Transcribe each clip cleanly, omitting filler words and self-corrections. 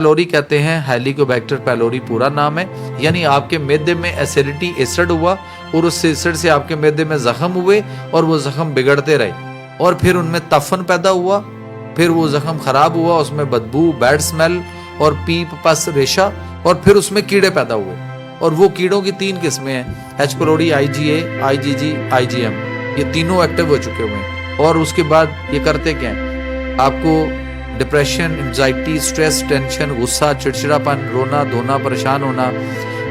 Pylori कहते हैं, Helicobacter pylori पूरा नाम है, यानी आपके मैदे में एसिडिटी एसिड हुआ और उस एसिड से आपके मैदे में जख्म हुए और वो जख्म बिगड़ते रहे और फिर उनमें तफन पैदा हुआ, फिर वो जख्म खराब हुआ, उसमें बदबू, बैड स्मेल और पीप, पस, रेशा और फिर उसमें कीड़े पैदा हुए। और वो कीड़ों की 3 किस्में हैं, H pylori, IgA, IgG, IgM, ये तीनों एक्टिव हो चुके हुए हैं। और उसके बाद ये करते क्या हैं, आपको डिप्रेशन, एंजाइटी, स्ट्रेस, टेंशन, गुस्सा, चिड़चिड़ापन, रोना धोना, परेशान होना,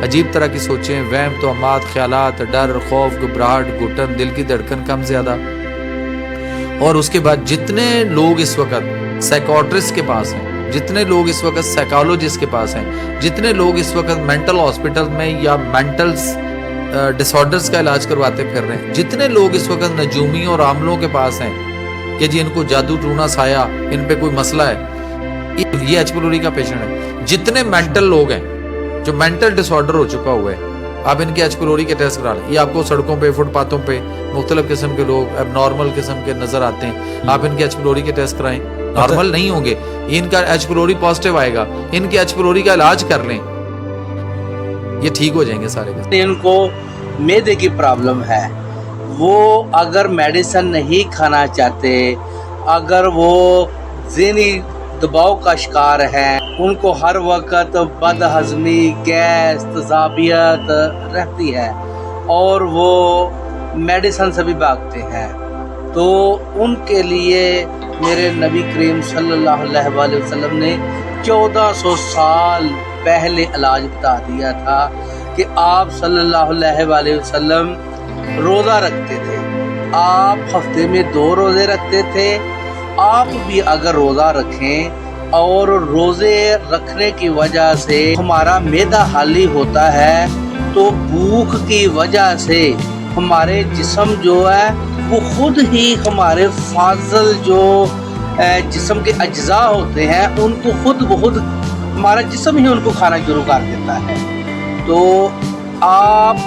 अजीब तरह की सोचें, वहम, तोहमात, ख्यालात, डर, खौफ, घबराहट, घुटन, दिल की धड़कन कम ज़्यादा। और उसके बाद जितने लोग इस वक्त साइकोट्रिस्ट के पास हैं, जितने लोग इस वक्त साइकोलॉजिस्ट के पास हैं, जितने लोग इस वक्त मेंटल हॉस्पिटल में या मेंटल डिसऑर्डर्स का इलाज करवाते फिर रहे हैं, जितने लोग इस वक्त नजूमी और आमलों के पास हैं कि जी इनको जादू टूना साया, इन पे कोई मसला है, ये एच पिलोरी का पेशेंट है। जितने मेंटल लोग हैं जो मेंटल डिसऑर्डर हो चुका हुआ है, आप इनके एच पिलोरी के टेस्ट करा लें। ये आपको सड़कों पे, फुटपाथों पे मुख्तलिफ किस्म के लोग एबनॉर्मल किस्म के नजर आते हैं, आप इनके एच पिलोरी के टेस्ट कराएं, नॉर्मल नहीं होंगे, इनका एच पिलोरी पॉजिटिव आएगा, इनके एच पिलोरी का इलाज कर लें, ये ठीक हो जाएंगे सारे। इनको मैदे की प्रॉब्लम है, वो अगर मेडिसिन नहीं खाना चाहते, अगर वो ज़हनी दबाव का शिकार है, उनको हर वक्त बदहज़मी, गैस, तेज़ाबियत रहती है और वो मेडिसिन से भी भागते हैं, तो उनके लिए मेरे नबी करीम सल्लल्लाहु अलैहि वसल्लम ने 1400 साल पहले इलाज बता दिया था कि आप सल्लल्लाहु अलैहि वसल्लम रोज़ा रखते थे, आप हफ्ते में 2 रोज़े रखते थे। आप भी अगर रोज़ा रखें और रोज़े रखने की वजह से हमारा मैदा खाली होता है, तो भूख की वजह से हमारे जिस्म जो है वो खुद ही हमारे फाजल जो जिस्म के अज्जा होते हैं उनको खुद ब खुद हमारा जिस्म ही उनको खाना शुरू कर देता है। तो आप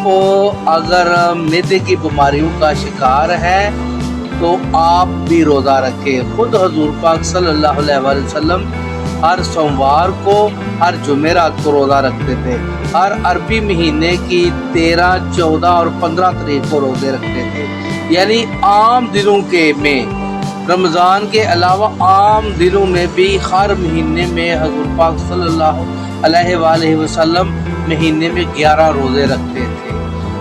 अगर मैदे की बीमारियों का शिकार हैं तो आप भी रोज़ा रखें। खुद हजूर पाक सल्लल्लाहु अलैहि वसल्लम हर सोमवार को, हर जुमेरात को रोज़ा रखते थे। हर अरबी महीने की 13, 14 और 15 तारीख को रोज़े रखते थे। यानी आम दिनों के में, रमज़ान के अलावा आम दिनों में भी हर महीने में हजूर पाक सल्लल्लाहु अलैहि वसल्लम महीने में 11 रोज़े रखते थे।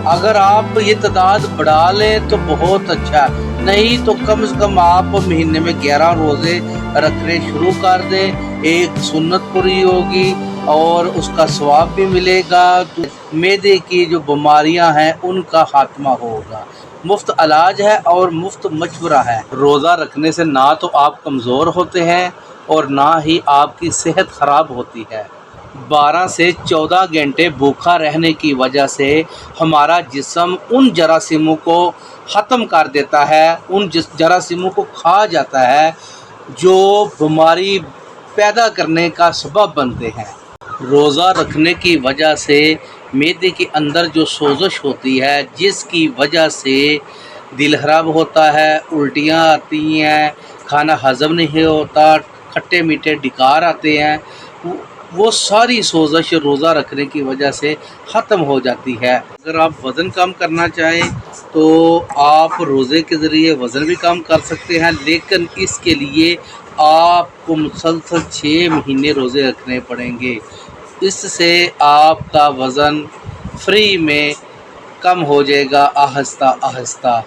अगर आप ये तादाद बढ़ा लें तो बहुत अच्छा, नहीं तो कम से कम आप महीने में 11 रोज़े रखने शुरू कर दें, एक सुन्नत पूरी होगी और उसका सवाब भी मिलेगा। तो मैदे की जो बीमारियां हैं उनका खात्मा होगा। मुफ्त इलाज है और मुफ्त मशवरा है। रोज़ा रखने से ना तो आप कमज़ोर होते हैं और ना ही आपकी सेहत ख़राब होती है। 12 से 14 घंटे भूखा रहने की वजह से हमारा जिस्म उन जरासीमों को ख़त्म कर देता है, उन जरासीमों को खा जाता है जो बीमारी पैदा करने का सबब बनते हैं। रोज़ा रखने की वजह से मैदे के अंदर जो सोजश होती है, जिसकी वजह से दिल खराब होता है, उल्टियाँ आती हैं, खाना हज़म नहीं होता, खट्टे मीठे डिकार आते हैं, वो सारी सोजश रोज़ा रखने की वजह से ख़त्म हो जाती है। अगर आप वज़न कम करना चाहें तो आप रोज़े के ज़रिए वज़न भी कम कर सकते हैं, लेकिन इसके लिए आपको मुसलसल 6 महीने रोज़े रखने पड़ेंगे। इससे आपका वज़न फ्री में कम हो जाएगा आहिस्ता आहिस्ता।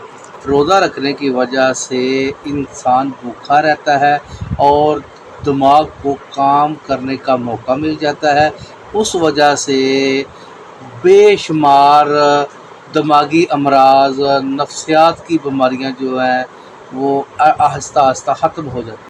रोज़ा रखने की वजह से इंसान भूखा रहता है और दिमाग को काम करने का मौका मिल जाता है। उस वजह से बेशुमार दिमागी अमराज, नफ्सियात की बीमारियां जो हैं वो आहिस्ता आहिस्ता ख़त्म हो जाती हैं।